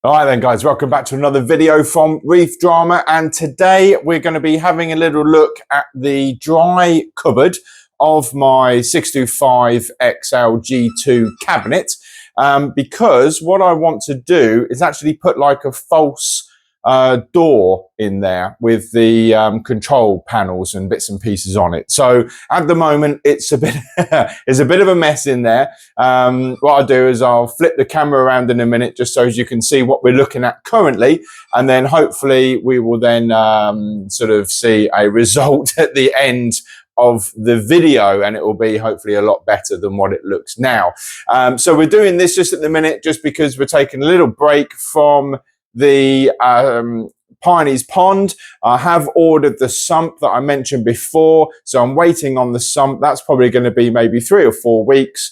All right then guys, welcome back to another video from Reef Drama, and today we're going to be having a little look at the dry cupboard of my 625 XL G2 cabinet, because what I want to do is actually put like a false door in there with the control panels and bits and pieces on it. So at the moment it's a bit it's a bit of a mess in there. What I'll do is I'll flip the camera around in a minute just so as you can see what we're looking at currently, and then hopefully we will then sort of see a result at the end of the video, and it will be hopefully a lot better than what it looks now. So we're doing this just at the minute just because we're taking a little break from the Piney's Pond. I have ordered the sump that I mentioned before, so I'm waiting on the sump. That's probably going to be maybe 3 or 4 weeks.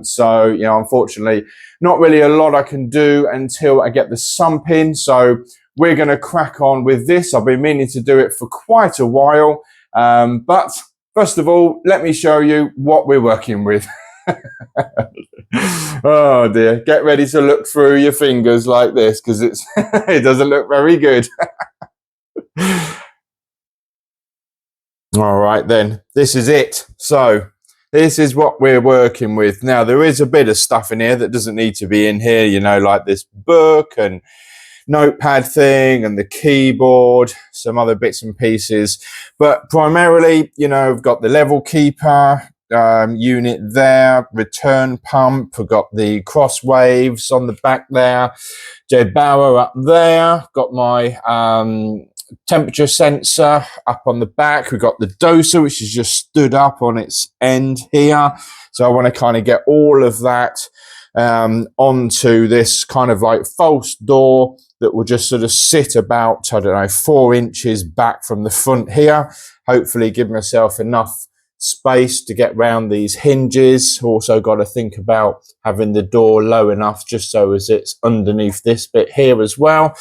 So, you know, unfortunately, not really a lot I can do until I get the sump in. So we're going to crack on with this. I've been meaning to do it for quite a while. But first of all, let me show you what we're working with. Oh dear, get ready to look through your fingers like this because it's it doesn't look very good. All right then, this is it. So this is what we're working with. Now there is a bit of stuff in here that doesn't need to be in here, you know, like this book and notepad thing and the keyboard, some other bits and pieces, but primarily, you know, I've got the level keeper unit there, return pump, we've got the cross waves on the back there, Jebao up there, got my temperature sensor up on the back, we've got the doser which is just stood up on its end here, so I want to kind of get all of that onto this kind of like false door that will just sort of sit about, I don't know, 4 inches back from the front here, hopefully give myself enough space to get round these hinges. Also got to think about having the door low enough just so as it's underneath this bit here as well.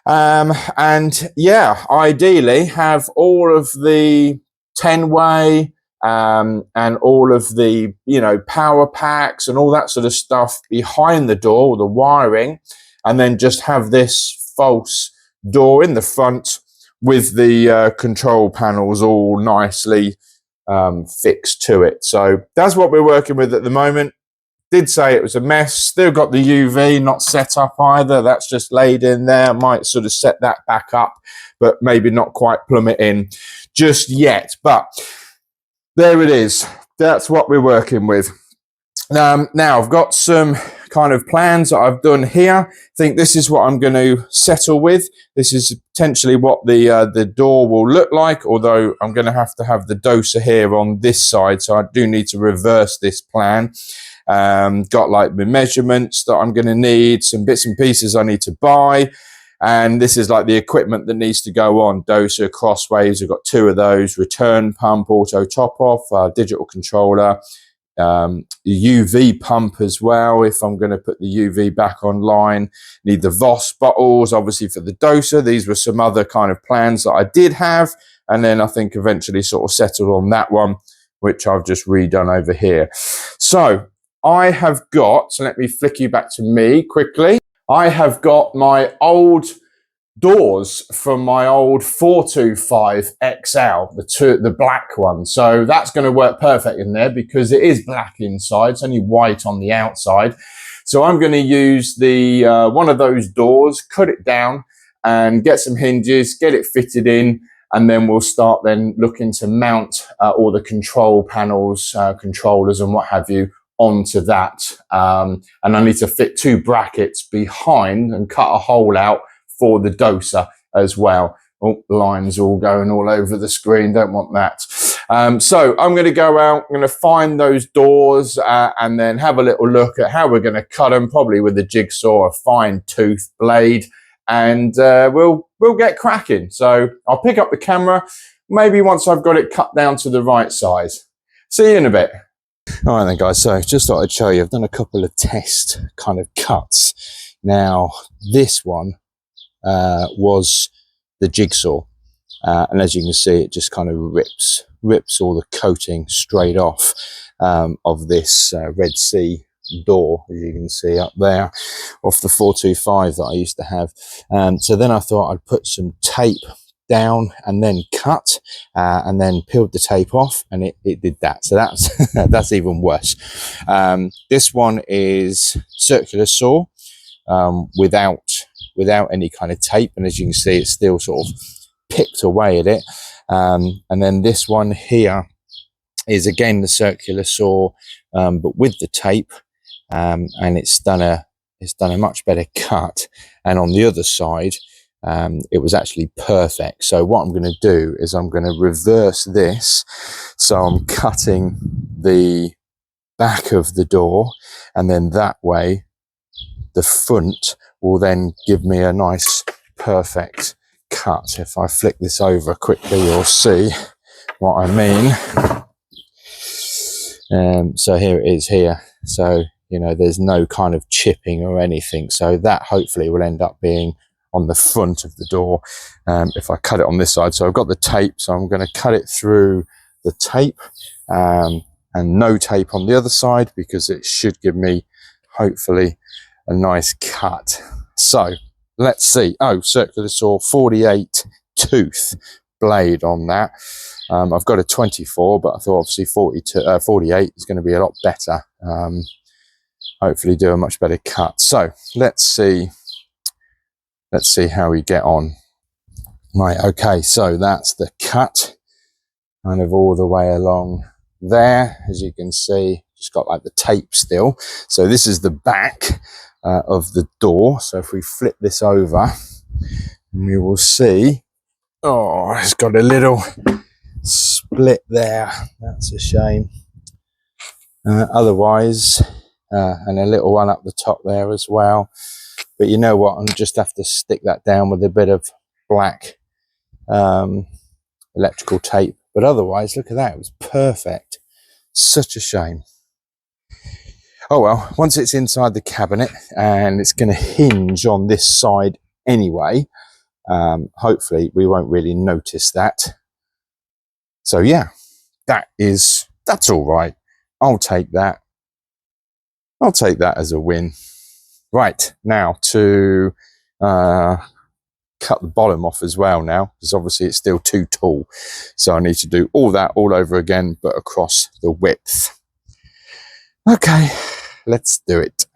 And yeah, ideally have all of the 10-way and all of the, you know, power packs and all that sort of stuff behind the door, the wiring, and then just have this false door in the front with the control panels all nicely fixed to it. So that's what we're working with at the moment. Did say it was a mess. Still got the UV not set up either. That's just laid in there. Might sort of set that back up, but maybe not quite plumb it in just yet. But there it is. That's what we're working with. Now I've got some kind of plans that I've done here. I think this is what I'm going to settle with. This is potentially what the door will look like, although I'm going to have the doser here on this side, so I do need to reverse this plan. Got like my measurements that I'm going to need, some bits and pieces I need to buy, and this is like the equipment that needs to go on. Doser, crosswaves, I've got 2 of those, return pump, auto top off, digital controller, UV pump as well if I'm going to put the UV back online. Need the Voss bottles obviously for the doser. These were some other kind of plans that I did have, and then I think eventually sort of settled on that one, which I've just redone over here. So I have got, so let me flick you back to me quickly. I have got my old doors from my old 425 XL, the black one. So that's going to work perfect in there because it is black inside. It's only white on the outside. So I'm going to use the one of those doors, cut it down and get some hinges, get it fitted in, and then we'll start then looking to mount all the control panels, controllers and what have you onto that. And I need to fit 2 brackets behind and cut a hole out for the doser as well. Oh, the lines all going all over the screen. Don't want that. So I'm going to go out, I'm going to find those doors and then have a little look at how we're going to cut them, probably with a jigsaw, a fine tooth blade, and we'll get cracking. So I'll pick up the camera, maybe once I've got it cut down to the right size. See you in a bit. All right then guys, so just thought I'd show you, I've done a couple of test kind of cuts. Now this one was the jigsaw, and as you can see, it just kind of rips all the coating straight off of this Red Sea door, as you can see up there, off the 425 that I used to have. So then I thought I'd put some tape down and then cut, and then peeled the tape off, and it did that. So that's that's even worse. This one is circular saw, without any kind of tape, and as you can see, it's still sort of picked away at it. And then this one here is again the circular saw, but with the tape, and it's done a much better cut. And on the other side, it was actually perfect. So what I'm going to do is I'm going to reverse this. So I'm cutting the back of the door, and then that way the front will then give me a nice perfect cut. If I flick this over quickly, you'll see what I mean. So here it is here. So, you know, there's no kind of chipping or anything. So that hopefully will end up being on the front of the door, if I cut it on this side. So I've got the tape, so I'm going to cut it through the tape, and no tape on the other side, because it should give me hopefully a nice cut. So let's see. Oh, circular saw, 48 tooth blade on that. I've got a 24, but I thought obviously 48 is going to be a lot better. Hopefully do a much better cut. So let's see how we get on. Right, okay, so that's the cut, kind of all the way along there. As you can see, just got like the tape still. So this is the back of the door. So if we flip this over, we will see, oh, it's got a little split there. That's a shame. Otherwise, and a little one up the top there as well. But you know what, I'll just have to stick that down with a bit of black electrical tape. But otherwise, look at that, it was perfect. Such a shame. Oh well, once it's inside the cabinet, and it's going to hinge on this side anyway, hopefully we won't really notice that. So yeah, that's all right. I'll take that. I'll take that as a win. Right, now to cut the bottom off as well now, because obviously it's still too tall. So I need to do all that all over again, but across the width. Okay, let's do it.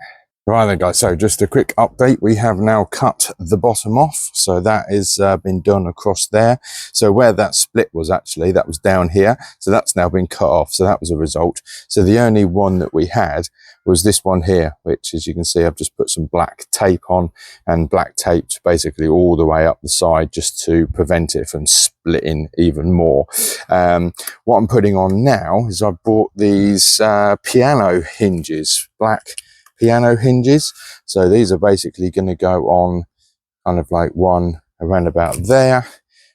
Right then guys, so just a quick update. We have now cut the bottom off. So that is been done across there. So where that split was, actually, that was down here. So that's now been cut off. So that was a result. So the only one that we had was this one here, which, as you can see, I've just put some black tape on, and black taped basically all the way up the side, just to prevent it from splitting even more. What I'm putting on now is I bought these piano hinges, black piano hinges. So these are basically going to go on kind of like one around about there,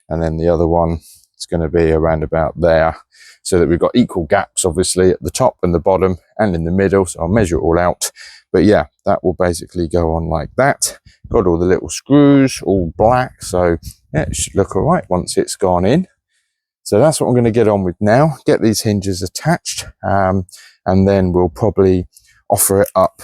and then the other one is going to be around about there, so that we've got equal gaps obviously at the top and the bottom and in the middle. So I'll measure it all out, but yeah, that will basically go on like that. Got all the little screws all black, so yeah, it should look all right once it's gone in. So that's what I'm going to get on with now, get these hinges attached, and then we'll probably offer it up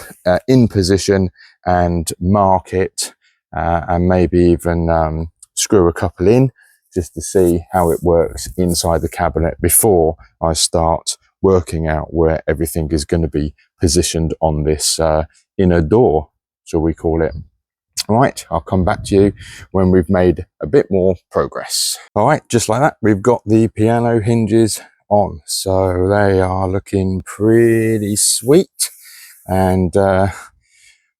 in position and mark it, and maybe even screw a couple in, just to see how it works inside the cabinet before I start working out where everything is going to be positioned on this inner door, shall we call it. All right, I'll come back to you when we've made a bit more progress. All right, just like that, we've got the piano hinges on. So they are looking pretty sweet. And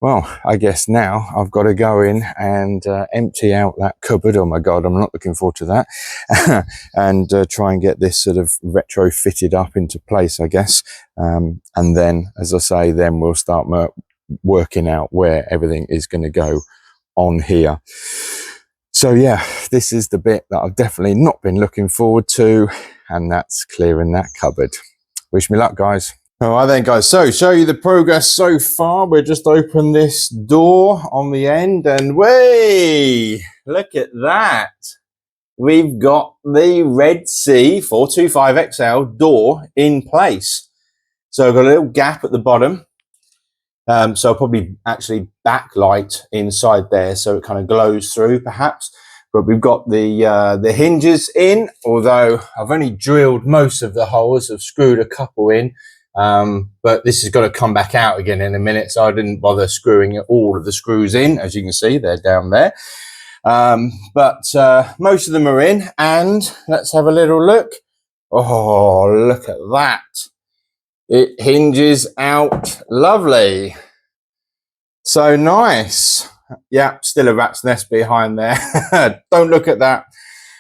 well, I guess now I've got to go in and empty out that cupboard. Oh my God, I'm not looking forward to that. And try and get this sort of retrofitted up into place, I guess. And then, as I say, then we'll start working out where everything is going to go on here. So yeah, this is the bit that I've definitely not been looking forward to, and that's clearing that cupboard. Wish me luck, guys. All right then, guys, so show you the progress so far. We'll just open this door on the end, and way, look at that. We've got the Red Sea 425XL door in place. So I've got a little gap at the bottom, So I'll probably actually backlight inside there so it kind of glows through perhaps. But we've got the hinges in, although I've only drilled most of the holes. I've screwed a couple in, but this has got to come back out again in a minute, so I didn't bother screwing all of the screws in. As you can see, they're down there. But most of them are in, and let's have a little look. Oh, look at that. It hinges out lovely. So nice. Yeah, still a rat's nest behind there. Don't look at that.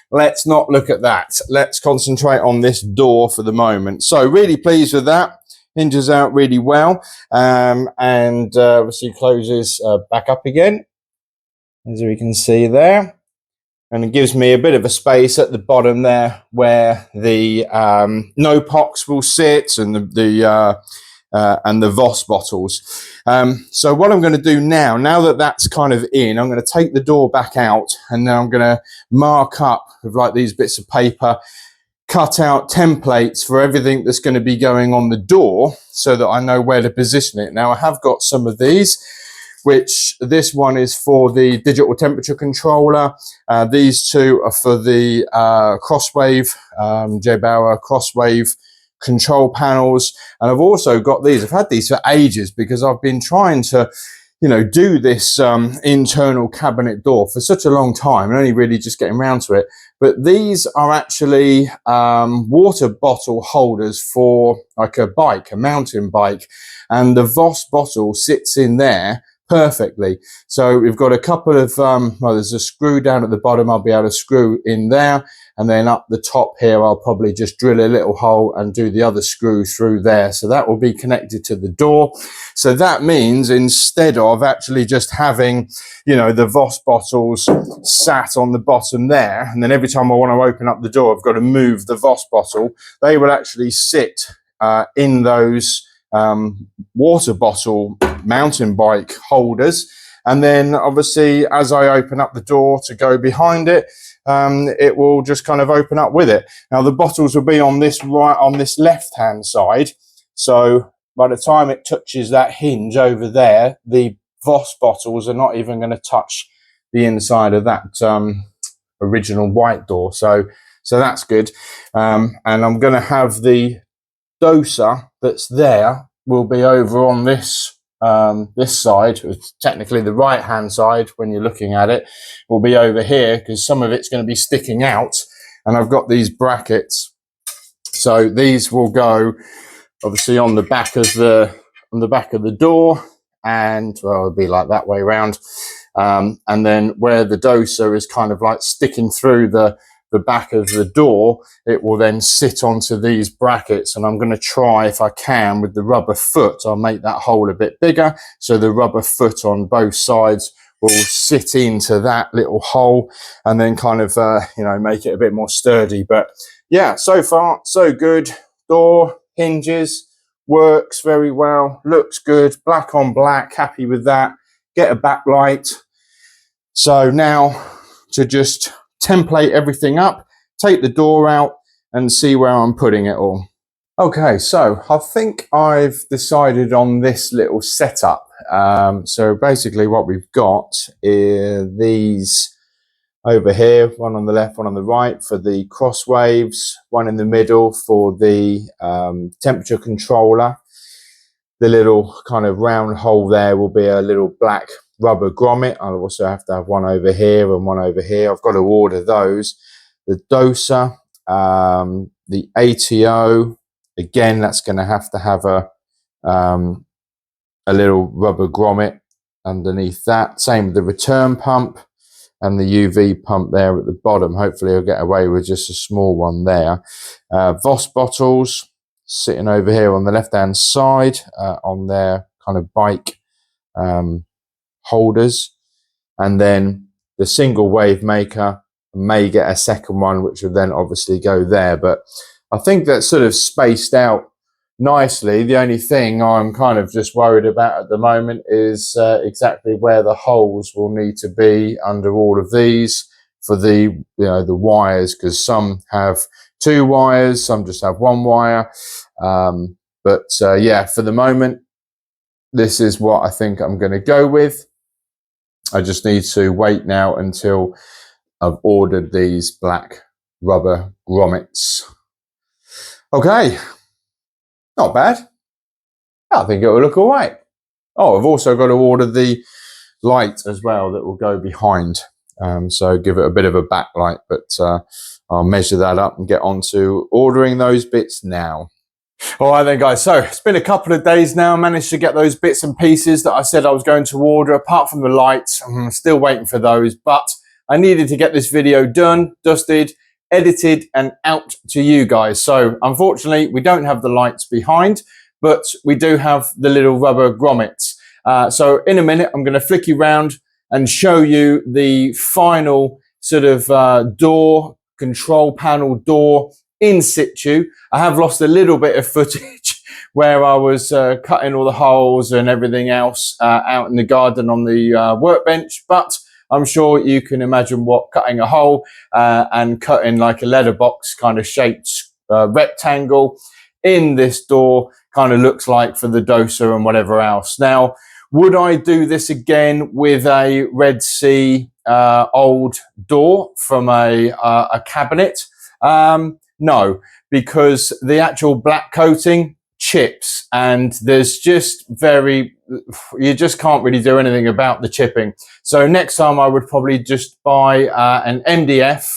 Let's not look at that. Let's concentrate on this door for the moment. So really pleased with that. Hinges out really well. And obviously closes back up again, as we can see there. And it gives me a bit of a space at the bottom there where the no pox will sit and the Voss bottles. So what I'm going to do now that that's kind of in, I'm going to take the door back out, and then I'm going to mark up with like these bits of paper, cut out templates for everything that's going to be going on the door so that I know where to position it. Now I have got some of these, which this one is for the digital temperature controller. These two are for the crosswave, Jebao crosswave control panels. And I've also got these. I've had these for ages because I've been trying to, you know, do this internal cabinet door for such a long time and only really just getting around to it. But these are actually water bottle holders for like a bike, a mountain bike. And the Voss bottle sits in there perfectly. So we've got a couple of, well, there's a screw down at the bottom. I'll be able to screw in there. And then up the top here, I'll probably just drill a little hole and do the other screw through there. So that will be connected to the door. So that means instead of actually just having, you know, the Voss bottles sat on the bottom there, and then every time I want to open up the door, I've got to move the Voss bottle, they will actually sit in those water bottle mountain bike holders. And then obviously as I open up the door to go behind it, it will just kind of open up with it. Now the bottles will be on this left hand side, so by the time it touches that hinge over there, the Voss bottles are not even going to touch the inside of that original white door. So that's good. And I'm going to have the doser that's there will be over on this this side. It's technically the right hand side when you're looking at it, will be over here because some of it's going to be sticking out, and I've got these brackets, so these will go obviously on the back of the door, and well, it'll be like that way around, and then where the doser is kind of like sticking through the back of the door, it will then sit onto these brackets. And I'm going to try, if I can, with the rubber foot, I'll make that hole a bit bigger so the rubber foot on both sides will sit into that little hole, and then kind of you know, make it a bit more sturdy. But yeah, so far so good. Door hinges, works very well, looks good, black on black, happy with that. Get a backlight. So now to just template everything up, take the door out, and see where I'm putting it all. Okay, so I think I've decided on this little setup. So basically what we've got is these over here, one on the left, one on the right for the cross waves, one in the middle for the temperature controller. The little kind of round hole there will be a little black rubber grommet. I'll also have to have one over here and one over here. I've got to order those. The doser, the ATO, again, that's going to have a little rubber grommet underneath that. Same with the return pump and the UV pump there at the bottom. Hopefully I'll get away with just a small one there. Voss bottles sitting over here on the left hand side on their kind of bike holders, and then the single wave maker may get a second one, which will then obviously go there. But I think that's sort of spaced out nicely. The only thing I'm kind of just worried about at the moment is exactly where the holes will need to be under all of these for the, you know, the wires, because some have 2 wires, some just have 1 wire. But yeah, for the moment, this is what I think I'm going to go with. I just need to wait now until I've ordered these black rubber grommets. Okay, not bad. I think it will look all right. Oh, I've also got to order the light as well that will go behind. So give it a bit of a backlight, but I'll measure that up and get on to ordering those bits now. All right then, guys, so it's been a couple of days now. I managed to get those bits and pieces that I said I was going to order, apart from the lights. I'm still waiting for those, but I needed to get this video done, dusted, edited, and out to you guys. So unfortunately, we don't have the lights behind, but we do have the little rubber grommets. So in a minute, I'm going to flick you around and show you the final sort of door, control panel door in situ. I have lost a little bit of footage where I was cutting all the holes and everything else out in the garden on the workbench, but I'm sure you can imagine what cutting a hole and cutting like a letterbox kind of shaped rectangle in this door kind of looks like for the doser and whatever else. Now, would I do this again with a Red Sea old door from a cabinet? No, because the actual black coating chips, and there's just you just can't really do anything about the chipping. So next time I would probably just buy an MDF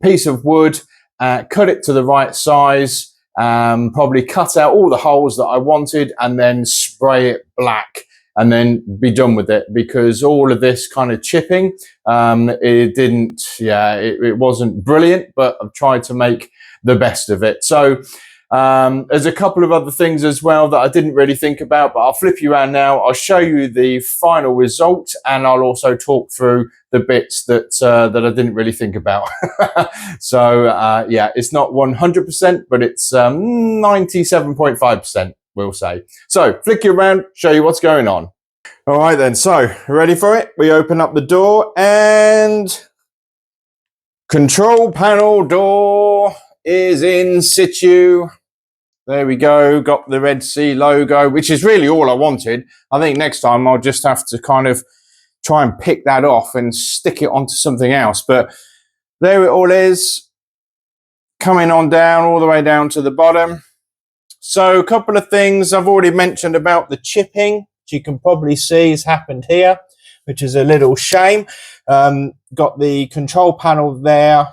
piece of wood, cut it to the right size, probably cut out all the holes that I wanted and then spray it black and then be done with it, because all of this kind of chipping, it wasn't brilliant, but I've tried to make the best of it. So there's a couple of other things as well that I didn't really think about, but I'll flip you around now. I'll show you the final result, and I'll also talk through the bits that that I didn't really think about. So yeah, it's not 100%, but it's 97.5%, we'll say. So flick you around, show you what's going on. All right then, so ready for it? We open up the door and control panel door is in situ. There we go, got the Red Sea logo, which is really all I wanted. I think next time I'll just have to kind of try and pick that off and stick it onto something else. But there it all is, coming on down, all the way down to the bottom. So a couple of things I've already mentioned about the chipping, which you can probably see has happened here, which is a little shame. Got the control panel there,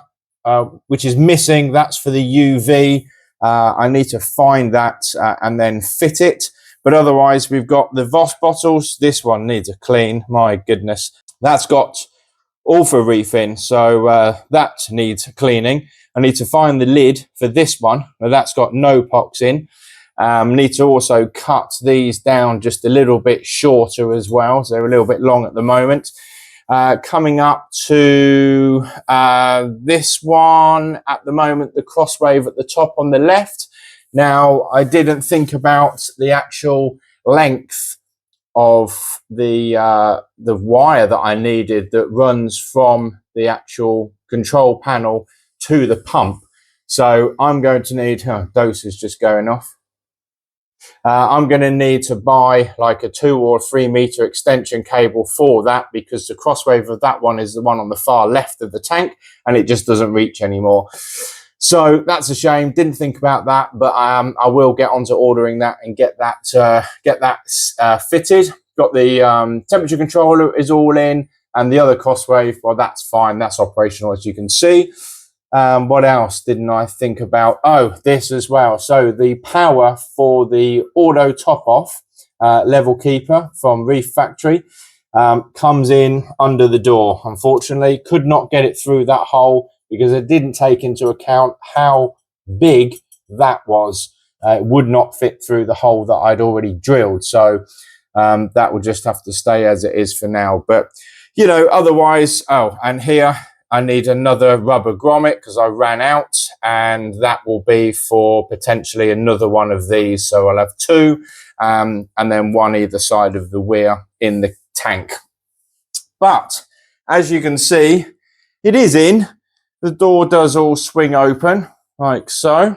which is missing. That's for the UV. I need to find that and then fit it. But otherwise, we've got the Voss bottles. This one needs a clean. My goodness. That's got Alpha Reef in, so that needs cleaning. I need to find the lid for this one. Now, that's got no pox in. Need to also cut these down just a little bit shorter as well. So they're a little bit long at the moment. Coming up to this one at the moment, the crosswave at the top on the left. Now, I didn't think about the actual length of the wire that I needed that runs from the actual control panel to the pump. So I'm going to need, dose is just going off. I'm going to need to buy like a 2 or 3 meter extension cable for that, because the crosswave of that one is the one on the far left of the tank and it just doesn't reach anymore. So that's a shame. Didn't think about that, but I will get on to ordering that and get that fitted. Got the temperature controller is all in, and the other crosswave, well, that's fine. That's operational, as you can see. What else didn't I think about? Oh, this as well. So the power for the auto top off level keeper from Reef Factory comes in under the door. Unfortunately, could not get it through that hole because it didn't take into account how big that was. It would not fit through the hole that I'd already drilled. So that will just have to stay as it is for now. But, you know, otherwise, oh, and here I need another rubber grommet because I ran out, and that will be for potentially another one of these. So I'll have 2 and then one either side of the weir in the tank. But as you can see, it is in. The door does all swing open like so.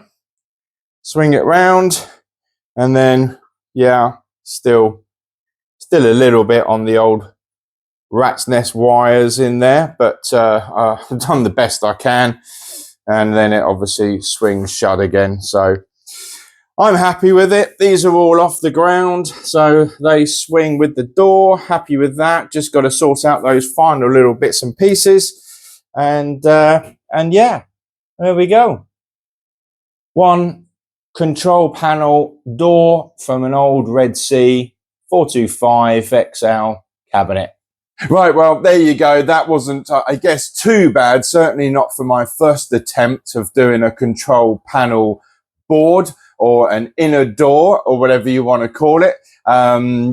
Swing it round and then, yeah, Still a little bit on the old rat's nest wires in there, but I've done the best I can, and then it obviously swings shut again. So I'm happy with it. These are all off the ground, so they swing with the door. Happy with that. Just got to sort out those final little bits and pieces, and yeah, there we go. One control panel door from an old Red Sea 425 XL cabinet. Right, well, there you go. That wasn't, I guess, too bad. Certainly not for my first attempt of doing a control panel board or an inner door or whatever you want to call it.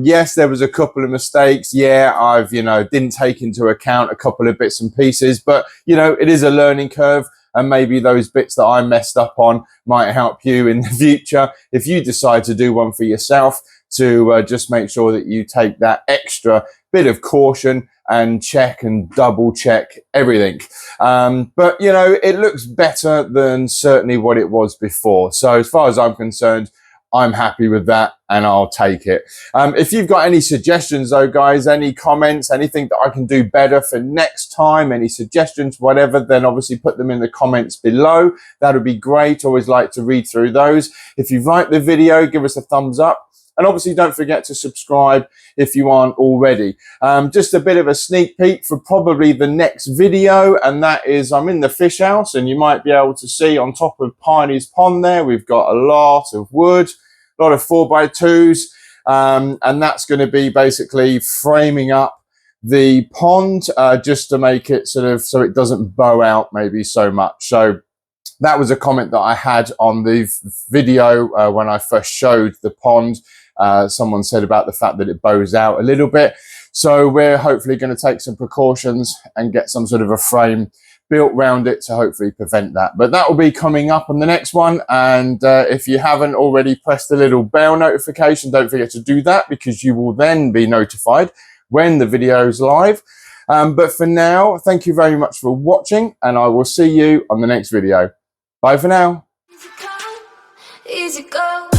Yes, there was a couple of mistakes. Yeah, I've, didn't take into account a couple of bits and pieces, but, it is a learning curve. And maybe those bits that I messed up on might help you in the future if you decide to do one for yourself, to just make sure that you take that extra bit of caution and check and double check everything. But, it looks better than certainly what it was before. So as far as I'm concerned, I'm happy with that and I'll take it. If you've got any suggestions though, guys, any comments, anything that I can do better for next time, any suggestions, whatever, then obviously put them in the comments below. That would be great. Always like to read through those. If you've liked the video, give us a thumbs up. And obviously don't forget to subscribe if you aren't already. Just a bit of a sneak peek for probably the next video, and that is I'm in the fish house, and you might be able to see on top of Piney's pond there, we've got a lot of wood, a lot of 4x2s, and that's going to be basically framing up the pond just to make it sort of so it doesn't bow out maybe so much. So that was a comment that I had on the video when I first showed the pond. Someone said about the fact that it bows out a little bit. So we're hopefully going to take some precautions and get some sort of a frame built around it to hopefully prevent that. But that will be coming up on the next one. And if you haven't already pressed the little bell notification, don't forget to do that, because you will then be notified when the video is live. But for now, thank you very much for watching, and I will see you on the next video. Bye for now. Easy go.